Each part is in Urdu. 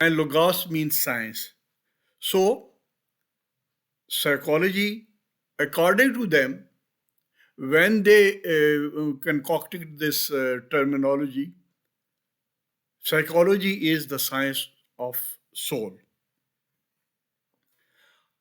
and logos means science. So, psychology, according to them, when they concocted this terminology, psychology is the science of soul.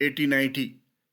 1890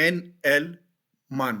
N.L. Mann।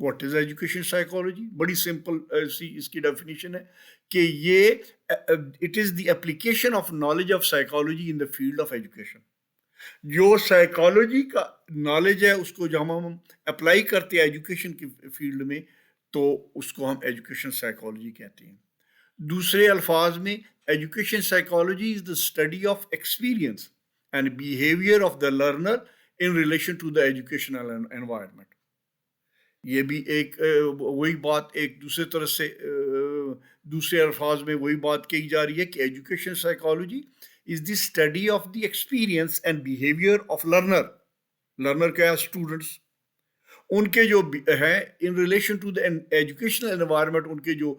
What is education psychology? بڑی سمپل سی اس کی ڈیفینیشن ہے کہ یہ it is the application of knowledge of psychology in the field of education. جو سائیکالوجی کا نالج ہے اس کو جب ہم اپلائی کرتے ہیں ایجوکیشن کی فیلڈ میں تو اس کو ہم ایجوکیشن سائیکالوجی کہتے ہیں. دوسرے الفاظ میں education psychology is the study of experience and behaviour of the learner in relation to the educational environment. یہ بھی ایک وہی بات ایک دوسرے طرح سے دوسرے الفاظ میں وہی بات کہی جا رہی ہے کہ education psychology is the study of the experience and behaviour of learner. Learner کیا ہے؟ اسٹوڈنٹس. ان کے جو ہے in relation to the educational environment ان کے جو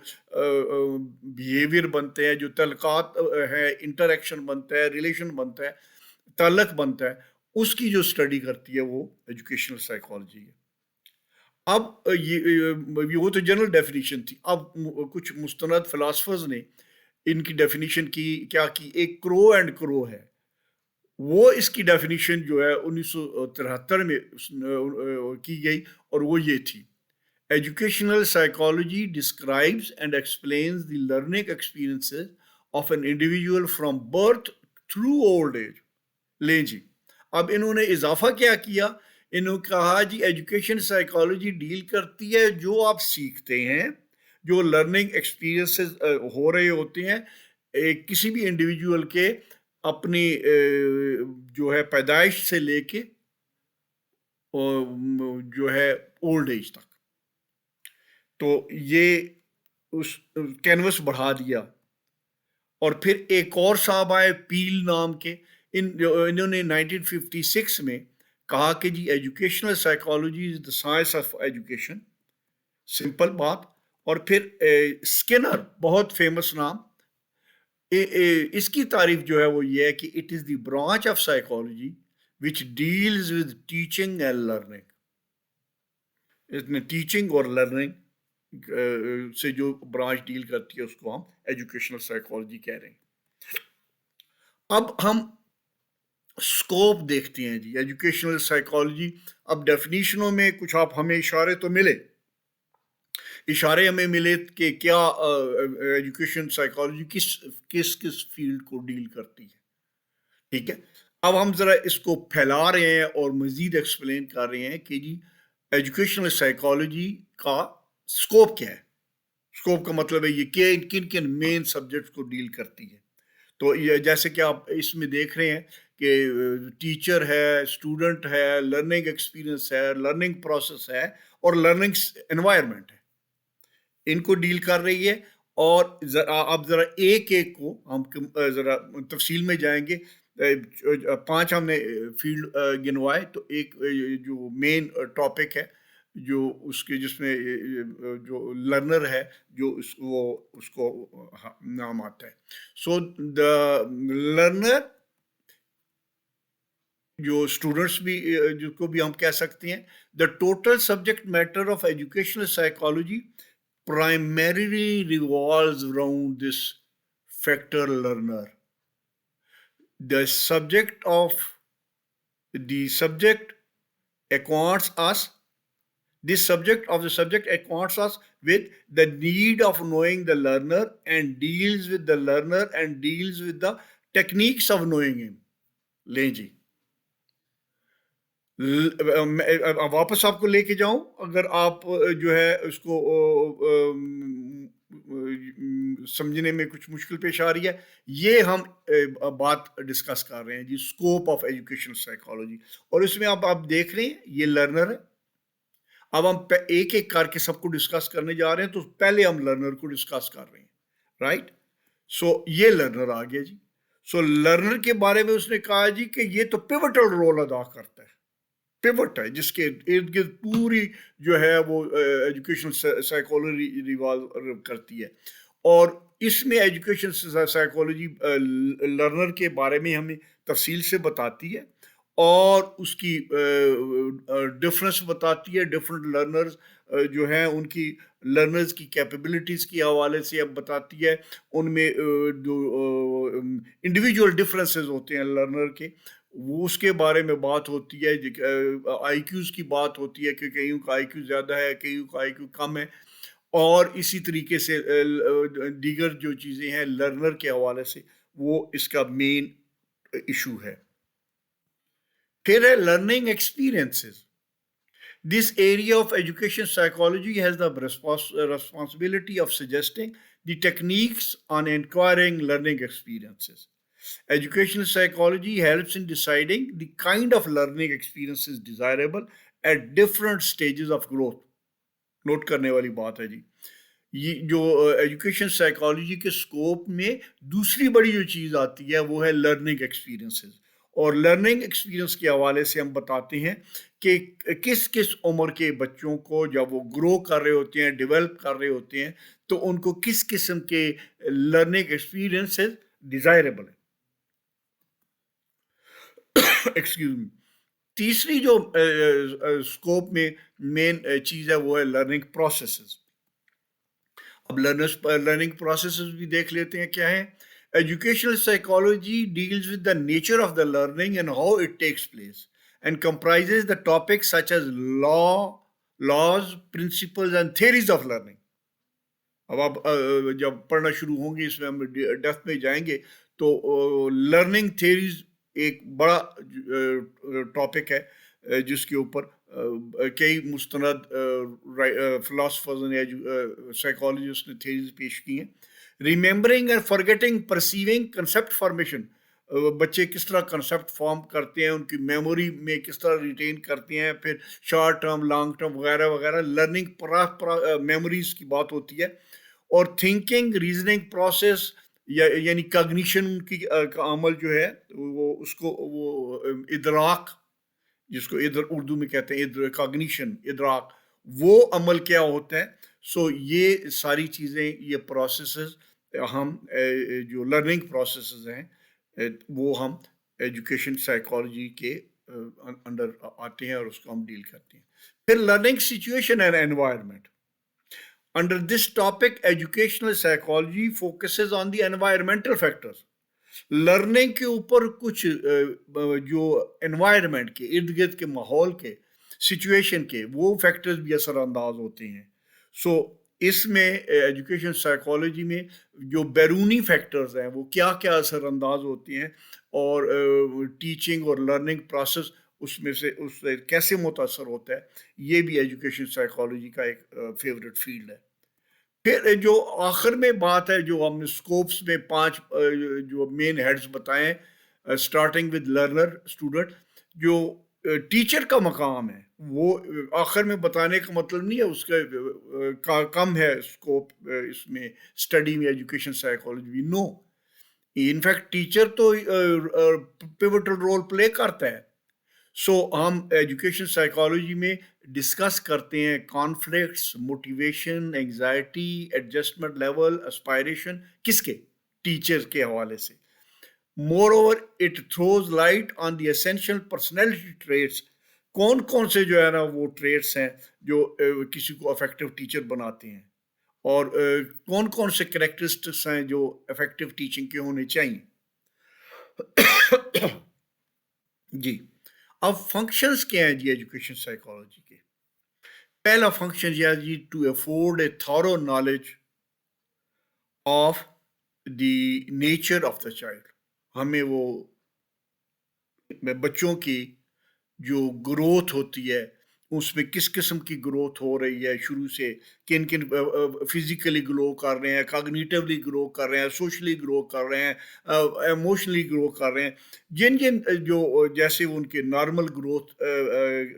بیہیویئر بنتے ہیں، جو تعلقات ہے، انٹریکشن بنتا ہے، ریلیشن بنتا ہے، تعلق بنتا ہے، اس کی جو اسٹڈی کرتی ہے وہ ایجوکیشنل سائیکالوجی ہے. اب وہ تو جنرل ڈیفینیشن تھی. اب کچھ مستند فلاسفرز نے ان کی ڈیفینیشن کی کیا کی. ایک کرو اینڈ کرو ہے، وہ اس کی ڈیفینیشن جو ہے 1973 میں کی گئی اور وہ یہ تھی: educational psychology describes and explains the learning experiences of an individual from birth through old age. لیں جی، اب انہوں نے اضافہ کیا کیا؟ انہوں نے کہا جی ایجوکیشن سائیکالوجی ڈیل کرتی ہے جو آپ سیکھتے ہیں، جو لرننگ ایکسپیرئنسز ہو رہے ہوتے ہیں کسی بھی انڈیویجول کے اپنی جو ہے پیدائش سے لے کے جو ہے اولڈ ایج تک. تو یہ اس کینوس بڑھا دیا. اور پھر ایک اور صاحب آئے پیل نام کے، انہوں نے 1956 میں کہا کہ جی educational psychology is the science of education. Simple بات. اور پھر اسکنر، بہت فیمس نام، اس کی تعریف جو ہے وہ یہ ہے کہ it is the branch of psychology which deals with teaching and learning. اس میں ٹیچنگ اور لرننگ سے جو برانچ ڈیل کرتی ہے اس کو ہم ایجوکیشنل سائیکالوجی کہہ رہے ہیں. اب ہم اسکوپ دیکھتے ہیں جی ایجوکیشنل سائیکالوجی. اب ڈیفینیشنوں میں کچھ آپ ہمیں اشارے تو ملے، اشارے ہمیں ملے کہ کیا ایجوکیشن سائیکالوجی کس فیلڈ کو ڈیل کرتی ہے. ٹھیک ہے، اب ہم ذرا اس کو پھیلا رہے ہیں اور مزید ایکسپلین کر رہے ہیں کہ جی ایجوکیشنل سائیکالوجی کا اسکوپ کیا ہے. اسکوپ کا مطلب ہے یہ کہ کن مین سبجیکٹس کو ڈیل کرتی ہے. تو یہ جیسے کہ آپ اس میں دیکھ رہے ہیں کہ ٹیچر ہے، اسٹوڈنٹ ہے، لرننگ ایکسپیرئنس ہے، لرننگ پروسیس ہے اور لرننگ انوائرمنٹ ہے، ان کو ڈیل کر رہی ہے. اور اب ذرا ایک ایک کو ہم ذرا تفصیل میں جائیں گے. 5 ہم نے فیلڈ گنوائے. تو ایک جو مین ٹاپک ہے جو اس کے جس میں جو لرنر ہے جو اس کو نام آتا ہے. سو دا لرنر، جو اسٹوڈنٹس بھی جس کو بھی ہم کہہ سکتے ہیں، the total subject matter of educational psychology primarily revolves around this factor learner. The subject acquaints us. This subject of the subject acquaints us with the need of knowing the learner and deals with the learner and deals with the techniques of knowing him. لیں جی، واپس آپ کو لے کے جاؤں. اگر آپ جو ہے اس کو سمجھنے میں کچھ مشکل پیش آ رہی ہے، یہ ہم بات ڈسکس کر رہے ہیں جی اسکوپ آف ایجوکیشن سائیکالوجی. اور اس میں آپ دیکھ رہے ہیں یہ لرنر ہے. اب ہم ایک ایک کر کے سب کو ڈسکس کرنے جا رہے ہیں. تو پہلے ہم لرنر کو ڈسکس کر رہے ہیں، رائٹ. سو یہ لرنر آ گیا جی. سو لرنر کے بارے میں اس نے کہا جی کہ یہ تو پیوٹل رول ادا کرتا ہے، پیوٹ ہے جس کے ارد گرد پوری جو ہے وہ ایجوکیشن سائیکالوجی ریوالو کرتی ہے. اور اس میں ایجوکیشن سائیکالوجی لرنر کے بارے میں ہمیں تفصیل سے بتاتی ہے اور اس کی ڈفرنس بتاتی ہے. ڈفرنٹ لرنرز جو ہیں ان کی لرنرز کی کیپیبلٹیز کے حوالے سے اب بتاتی ہے. ان میں جو انڈیویجول ڈفرینسز ہوتے ہیں لرنر کے وہ اس کے بارے میں بات ہوتی ہے، آئی کیوز کی بات ہوتی ہے کہ کئیوں کا آئی کیو زیادہ ہے، کئیوں کا آئی کیو کم ہے، اور اسی طریقے سے دیگر جو چیزیں ہیں لرنر کے حوالے سے وہ اس کا مین ایشو ہے. پھر ہے learning experiences. This area of education psychology has the responsibility of suggesting the techniques on acquiring learning experiences. Educational psychology helps in deciding the kind of learning experiences desirable at different stages of growth. Note کرنے والی بات ہے جی. یہ جو ایجوکیشن سائیکالوجی کے سکوپ میں دوسری بڑی جو چیز آتی ہے وہ ہے لرننگ ایکسپیرینسز. اور لرننگ ایکسپیرینس کے حوالے سے ہم بتاتے ہیں کہ کس کس عمر کے بچوں کو جب وہ گرو کر رہے ہوتے ہیں، ڈیولپ کر رہے ہوتے ہیں، تو ان کو کس قسم کے لرننگ ایکسپیرینسز ڈیزائریبل ہیں. Excuse me. تیسری جو اسکوپ میں مین چیز ہے وہ ہے لرننگ پروسیسز. اب لرننگ پروسیسز بھی دیکھ لیتے ہیں کیا ہے. Educational psychology deals with the nature of the learning and how it takes place and کمپرائزز the topics such as laws, principles and theories of learning. اب آپ جب پڑھنا شروع ہوں گے اس میں ہم ڈیپتھ میں جائیں گے تو لرننگ تھیوریز ایک بڑا ٹاپک ہے جس کے اوپر کئی مستند فلاسفرز نے سائیکالوجسٹ نے تھیوریز پیش کی ہیں. Remembering and forgetting perceiving concept formation. بچے کس طرح کنسیپٹ فارم کرتے ہیں، ان کی میموری میں کس طرح ریٹین کرتے ہیں، پھر شارٹ ٹرم، لانگ ٹرم وغیرہ وغیرہ. لرننگ میموریز کی بات ہوتی ہے. اور تھنکنگ، ریزننگ پروسیس یعنی کاگنیشن کی کا عمل جو ہے وہ اس کو وہ ادراک، جس کو اردو میں کہتے ہیں کاگنیشن، ادراک، وہ عمل کیا ہوتا ہے. سو یہ ساری چیزیں، یہ پروسیسز ہم جو لرننگ پروسیسز ہیں وہ ہم ایجوکیشن سائیکالوجی کے انڈر آتے ہیں اور اس کو ہم ڈیل کرتے ہیں. پھر learning situation and environment. Under this topic, educational psychology focuses on the environmental factors. Learning کے اوپر کچھ جو انوائرمنٹ کے ارد گرد کے ماحول کے سچویشن کے وہ فیکٹرز بھی اثر انداز ہوتے ہیں. سو اس میں ایجوکیشن سائیکالوجی میں جو بیرونی فیکٹرز ہیں وہ کیا کیا اثر انداز ہوتے ہیں اور ٹیچنگ اور لرننگ پروسیس اس میں سے اس سے کیسے متاثر ہوتا ہے، یہ بھی ایجوکیشن سائیکالوجی کا ایک فیوریٹ فیلڈ ہے. پھر جو آخر میں بات ہے جو ہم نے اسکوپس میں 5 جو مین ہیڈز بتائے ہیں، اسٹارٹنگ ود لرنر اسٹوڈنٹ. جو ٹیچر کا مقام ہے وہ آخر میں بتانے کا مطلب نہیں ہے اس کا کم ہے اسکوپ اس میں اسٹڈی میں ایجوکیشن سائیکالوجی. نو، انفیکٹ ٹیچر تو پیوٹل رول پلے کرتا ہے. سو ہم ایجوکیشن سائیکالوجی میں ڈسکس کرتے ہیں conflicts, motivation, anxiety, adjustment level, aspiration, کس کے؟ ٹیچر کے حوالے سے. Moreover it throws light on the essential personality traits. کون کون سے جو ہے نا وہ ٹریٹس ہیں جو کسی کو افیکٹو ٹیچر بناتے ہیں، اور کون کون سے کریکٹرسٹکس ہیں جو افیکٹو ٹیچنگ کے ہونے چاہیے. جی اب فنکشنز کیا ہیں جی ایجوکیشن سائیکالوجی کے. پہلا فنکشن یہ ہے جی to afford a thorough knowledge of the nature of the child. ہمیں وہ بچوں کی جو گروتھ ہوتی ہے اس میں کس قسم کی گروتھ ہو رہی ہے شروع سے، کن کن فزیکلی گرو کر رہے ہیں، کاگنیٹیولی گرو کر رہے ہیں، سوشلی گرو کر رہے ہیں، ایموشنلی گرو کر رہے ہیں، جن جن جو جیسے ان کے نارمل گروتھ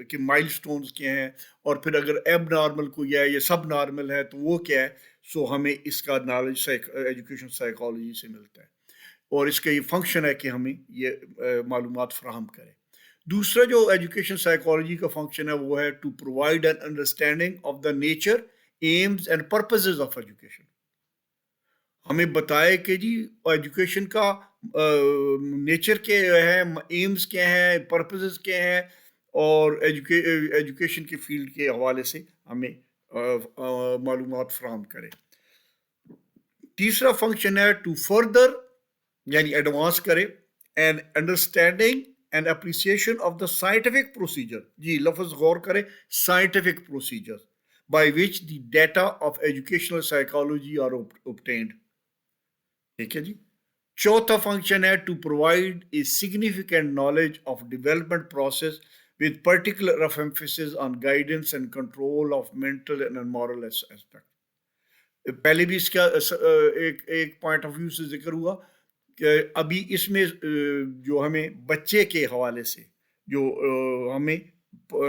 کے مائل سٹونز کیا ہیں، اور پھر اگر ایب نارمل کوئی ہے یا سب نارمل ہے تو وہ کیا ہے. سو ہمیں اس کا نالج ایجوکیشن سائیکالوجی سے ملتا ہے، اور اس کا یہ فنکشن ہے کہ ہمیں یہ معلومات فراہم کرے. دوسرا جو ایجوکیشن سائیکالوجی کا فنکشن ہے وہ ہے to provide an understanding of the nature, aims and purposes of education. ہمیں بتائے کہ جی ایجوکیشن کا نیچر کیا ہے، ایمز کیا ہیں، پرپزز کیا ہیں، اور ایجوکیشن کے فیلڈ کے حوالے سے ہمیں معلومات فراہم کرے. تیسرا فنکشن ہے ٹو فردر یعنی ایڈوانس کرے an understanding and appreciation of the scientific procedure. جی لفظ غور کریں scientific procedures by which the data of educational psychology are obtained. ٹھیک ہے جی. چوتھا فنکشن ہے to provide a significant knowledge of development process with particular of emphasis on guidance and control of mental and moral aspect. پہلے بھی اس کا ایک پوائنٹ آف ویو سے ذکر ہوا کہ ابھی اس میں جو ہمیں بچے کے حوالے سے جو ہمیں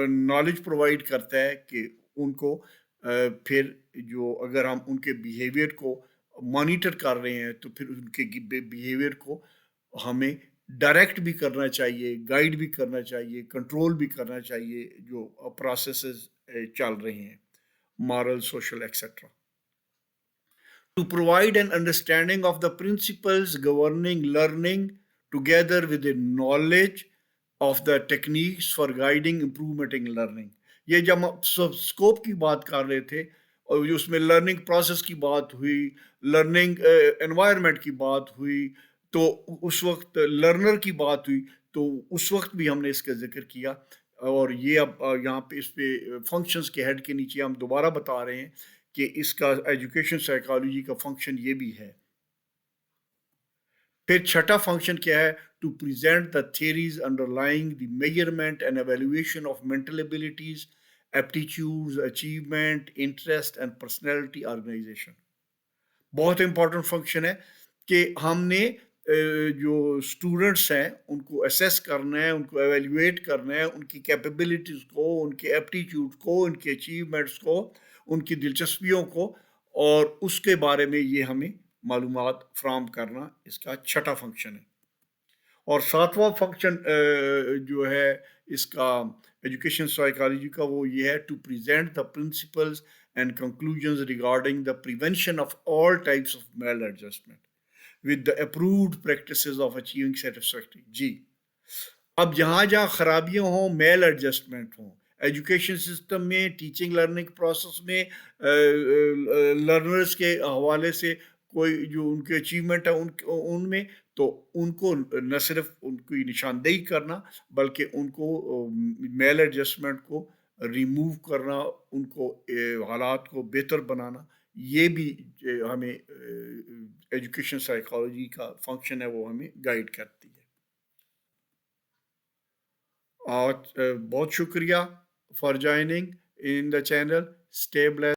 نالج پرووائڈ کرتا ہے کہ ان کو پھر جو اگر ہم ان کے بیہیویئر کو مانیٹر کر رہے ہیں تو پھر ان کے بیہیویئر کو ہمیں ڈائریکٹ بھی کرنا چاہیے, گائیڈ بھی کرنا چاہیے, کنٹرول بھی کرنا چاہیے جو پروسیسز چل رہے ہیں moral, social etcetera. To provide an understanding of the principles governing learning together with the knowledge of the techniques for guiding improvement in learning. یہ جب ہم سکوپ کی بات کر رہے تھے اور اس میں لرننگ پروسیس کی بات ہوئی, لرننگ انوائرمنٹ کی بات ہوئی, تو اس وقت لرنر کی بات ہوئی, تو اس وقت بھی ہم نے اس کا ذکر کیا. اور یہ اب یہاں پہ اس پہ فنکشنز کے ہیڈ کے نیچے ہم دوبارہ بتا رہے ہیں کہ اس کا ایجوکیشن سائیکالوجی کا فنکشن یہ بھی ہے. پھر چھٹا فنکشن کیا ہے, to present the theories underlying the measurement and evaluation of mental abilities, aptitudes, achievement, interest and personality organisation. بہت امپورٹنٹ فنکشن ہے کہ ہم نے جو اسٹوڈنٹس ہیں ان کو اسیس کرنا ہے, ان کو ایویلیویٹ کرنا ہے, ان کی کیپیبلٹیز کو, ان کے ایپٹیچیوڈ کو, ان کے اچیومنٹس کو, ان کی دلچسپیوں کو, اور اس کے بارے میں یہ ہمیں معلومات فراہم کرنا اس کا چھٹا فنکشن ہے. اور ساتواں فنکشن جو ہے اس کا ایجوکیشن سائیکالوجی کا وہ یہ ہے to present the principles and conclusions regarding the prevention of all types of maladjustment with the approved practices of achieving satisfactory. جی اب جہاں خرابیاں ہوں, میل ایڈجسٹمنٹ ہوں ایجوکیشن سسٹم میں, ٹیچنگ لرننگ پروسیس میں, لرنرز کے حوالے سے کوئی جو ان کے اچیومنٹ ہے ان میں, تو ان کو نہ صرف ان کی نشاندہی کرنا بلکہ ان کو میل ایڈجسٹمنٹ کو ریموو کرنا, ان کو حالات کو بہتر بنانا, یہ بھی ہمیں ایجوکیشن سائیکالوجی کا فنکشن ہے, وہ ہمیں گائیڈ کرتی ہے. اور بہت شکریہ for joining in the channel. Stay blessed.